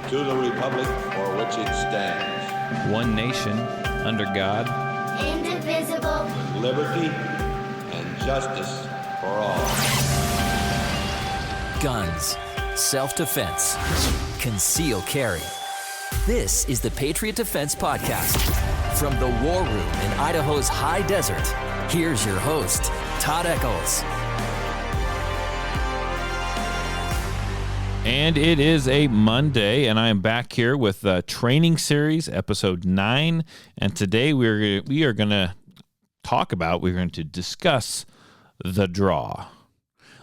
to the republic for which it stands, one nation, under God, indivisible, with liberty and justice for all. Guns, self-defense, concealed carry. This is the Patriot Defense Podcast. From the war room in Idaho's high desert, here's your host, Todd Echols. And it is a Monday, and I am back here with Training Series, Episode 9. And today we are going to discuss the draw.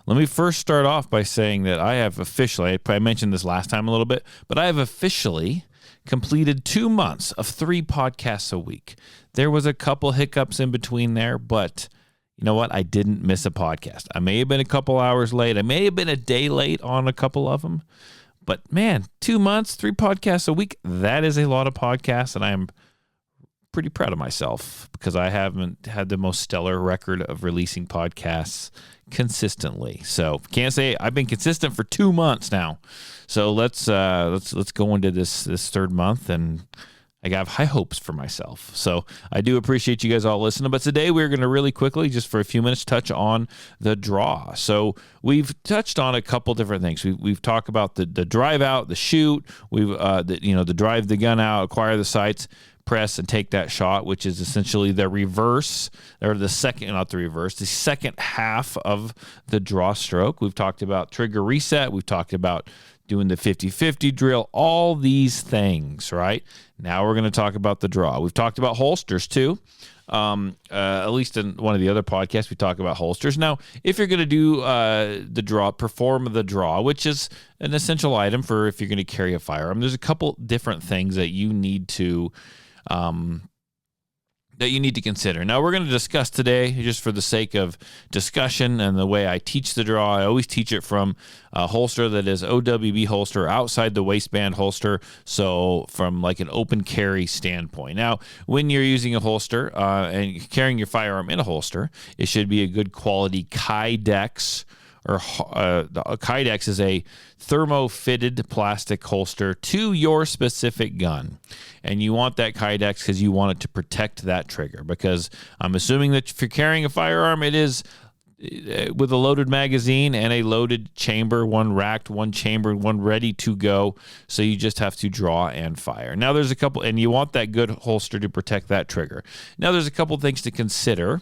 Let me first start off by saying that I have officially, I mentioned this last time a little bit, but I have officially completed 2 months of 3 podcasts a week. There was a couple hiccups in between there, but you know what? I didn't miss a podcast. I may have been a couple hours late. I may have been a day late on a couple of them. But man, 2 months, 3 podcasts a week, that is a lot of podcasts, and I am pretty proud of myself because I haven't had the most stellar record of releasing podcasts consistently. So can't say I've been consistent for 2 months now. So let's go into this third month, and I have high hopes for myself. So I do appreciate you guys all listening. But today we're going to really quickly, just for a few minutes, touch on the draw. So we've touched on a couple different things. We've talked about the drive out, the shoot. We've the drive the gun out, acquire the sights, press and take that shot, which is essentially the reverse, or the second half of the draw stroke. We've talked about trigger reset. We've talked about doing the 50-50 drill, all these things, right? Now we're going to talk about the draw. We've talked about holsters too. At least in one of the other podcasts, we talk about holsters. Now, if you're going to do the draw, perform the draw, which is an essential item for if you're going to carry a firearm, there's a couple different things that you need to consider. Now, we're going to discuss today, just for the sake of discussion and the way I teach the draw. I always teach it from a holster that is OWB holster, outside the waistband holster, so from like an open carry standpoint. Now, when you're using a holster and carrying your firearm in a holster, it should be a good quality Kydex, or the Kydex is a thermo-fitted plastic holster to your specific gun. And you want that Kydex because you want it to protect that trigger. Because I'm assuming that if you're carrying a firearm, it is with a loaded magazine and a loaded chamber, one racked, one chambered, one ready to go. So you just have to draw and fire. Now there's a couple, and you want that good holster to protect that trigger. Now there's a couple things to consider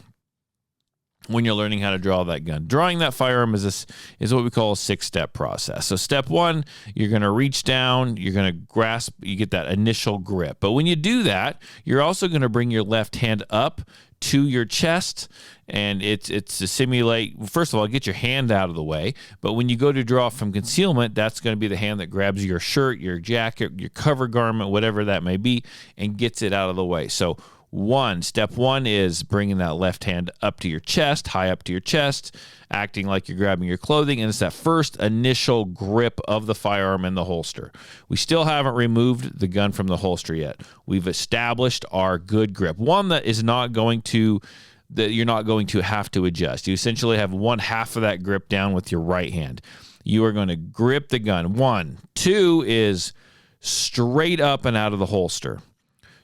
when you're learning how to draw that gun. Drawing that firearm is what we call a 6-step process. So step 1, you're going to reach down, you're going to grasp, you get that initial grip. But when you do that, you're also going to bring your left hand up to your chest, and it's to simulate, first of all, get your hand out of the way. But when you go to draw from concealment, that's going to be the hand that grabs your shirt, your jacket, your cover garment, whatever that may be, and gets it out of the way. So step one is bringing that left hand up to your chest, high up to your chest, acting like you're grabbing your clothing, and it's that first initial grip of the firearm in the holster. We still haven't removed the gun from the holster yet. We've established our good grip, one that you're not going to have to adjust. You essentially have one half of that grip down with your right hand. You are going to grip the gun. 1, 2 is straight up and out of the holster.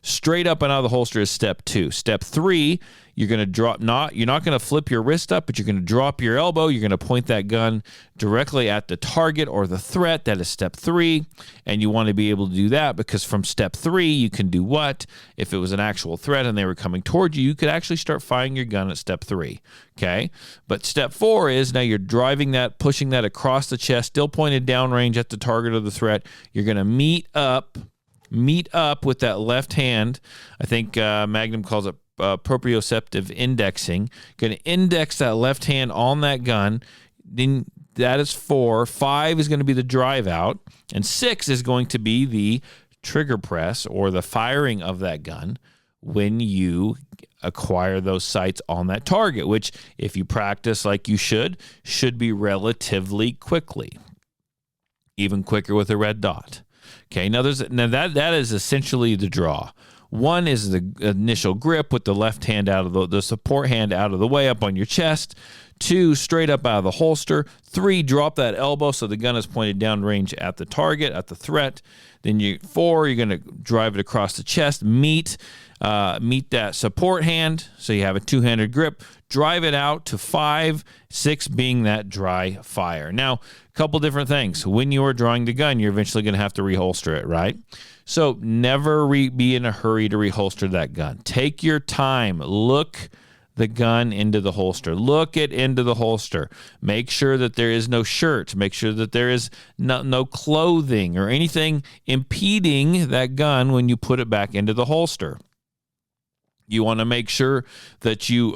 Straight up and out of the holster is step 2. Step 3, you're going to drop, you're not going to flip your wrist up, but you're going to drop your elbow. You're going to point that gun directly at the target or the threat. That is step 3. And you want to be able to do that because from step 3, you can do what? If it was an actual threat and they were coming towards you, you could actually start firing your gun at step 3. Okay. But step 4 is now you're driving that, pushing that across the chest, still pointed downrange at the target or the threat. You're going to meet up with that left hand. I think Magnum calls it proprioceptive indexing. Going to index that left hand on that gun. Then that is 4. 5 is going to be the drive out. And 6 is going to be the trigger press or the firing of that gun when you acquire those sights on that target, which if you practice like you should be relatively quickly. Even quicker with a red dot. Okay, now that is essentially the draw. 1 is the initial grip with the left hand out of the support hand out of the way up on your chest. 2, straight up out of the holster. 3, drop that elbow so the gun is pointed downrange at the target, at the threat. Then 4, you're going to drive it across the chest, meet that support hand, so you have a two-handed grip. Drive it out to 5, 6 being that dry fire. Now, a couple different things. When you are drawing the gun, you're eventually going to have to reholster it, right? So never be in a hurry to reholster that gun. Take your time. Look the gun into the holster. Look it into the holster. Make sure that there is no shirt. Make sure that there is no clothing or anything impeding that gun when you put it back into the holster. You want to make sure that you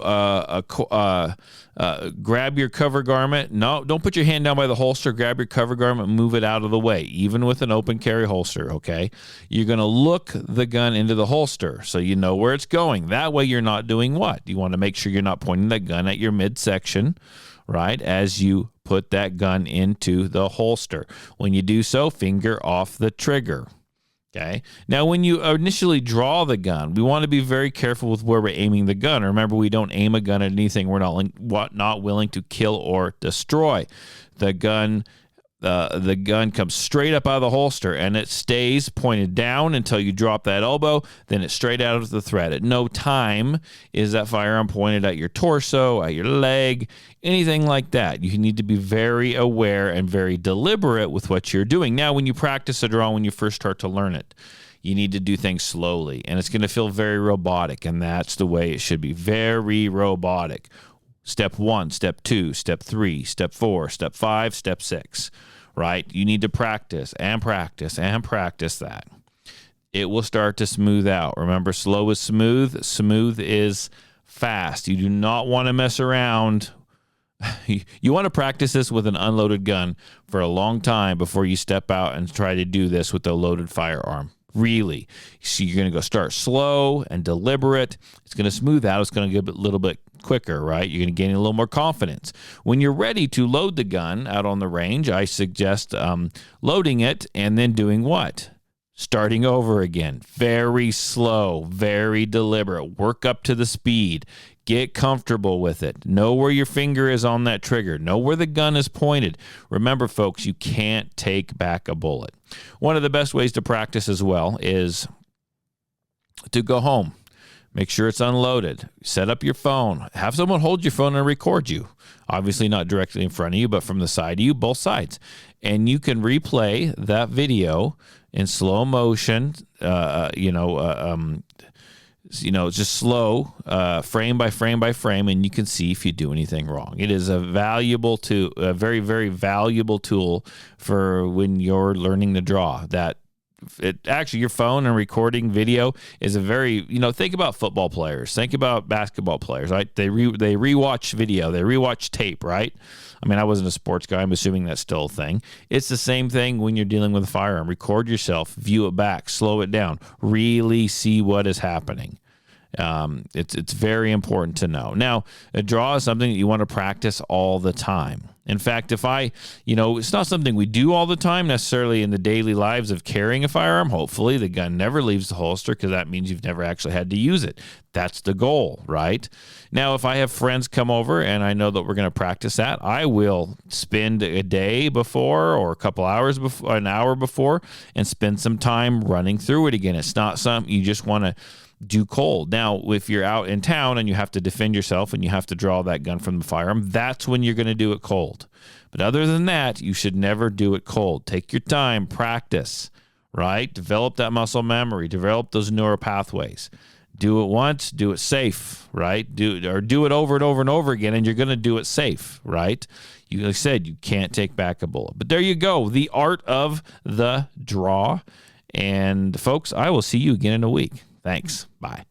grab your cover garment. No, don't put your hand down by the holster. Grab your cover garment, move it out of the way, even with an open carry holster, okay? You're going to look the gun into the holster so you know where it's going. That way you're not doing what? You want to make sure you're not pointing that gun at your midsection, right, as you put that gun into the holster. When you do so, finger off the trigger. Okay. Now, when you initially draw the gun, we want to be very careful with where we're aiming the gun. Remember, we don't aim a gun at anything we're not willing to kill or destroy. The gun comes straight up out of the holster, and it stays pointed down until you drop that elbow. Then it's straight out of the thread. At no time is that firearm pointed at your torso, at your leg, anything like that. You need to be very aware and very deliberate with what you're doing. Now, when you practice a draw, when you first start to learn it, you need to do things slowly, and it's going to feel very robotic, and that's the way it should be. Very robotic. Step 1, step 2, step 3, step 4, step 5, step 6. Right? You need to practice and practice and practice that. It will start to smooth out. Remember, slow is smooth. Smooth is fast. You do not want to mess around. You want to practice this with an unloaded gun for a long time before you step out and try to do this with a loaded firearm. Really. So you're going to go start slow and deliberate. It's going to smooth out. It's going to get a little bit quicker, right? You're going to gain a little more confidence. When you're ready to load the gun out on the range, I suggest loading it and then doing what? Starting over again. Very slow, very deliberate. Work up to the speed. Get comfortable with it. Know where your finger is on that trigger. Know where the gun is pointed. Remember, folks, you can't take back a bullet. One of the best ways to practice as well is to go home. Make sure it's unloaded. Set up your phone. Have someone hold your phone and record you. Obviously not directly in front of you, but from the side of you, both sides. And you can replay that video in slow motion, just slow, frame by frame by frame, and you can see if you do anything wrong. It is a very, very valuable tool for when you're learning to draw. Actually, your phone and recording video is a very, think about football players, think about basketball players, right? They rewatch video, they rewatch tape, right? I mean, I wasn't a sports guy. I'm assuming that's still a thing. It's the same thing when you're dealing with a firearm. Record yourself, view it back, slow it down, really see what is happening. It's very important to know. Now, a draw is something that you want to practice all the time. In fact, it's not something we do all the time necessarily in the daily lives of carrying a firearm. Hopefully the gun never leaves the holster because that means you've never actually had to use it. That's the goal, right? Now, if I have friends come over and I know that we're going to practice that, I will spend a day before or a couple hours before, an hour before, and spend some time running through it again. It's not something you just want to do cold. Now, if you're out in town and you have to defend yourself and you have to draw that gun from the firearm, that's when you're going to do it cold. But other than that, you should never do it cold. Take your time, practice, right? Develop that muscle memory, develop those neural pathways. Do it once, do it safe, right? Do it over and over and over again, and you're going to do it safe, right? Like I said, you can't take back a bullet. But there you go, the art of the draw. And folks, I will see you again in a week. Thanks. Bye.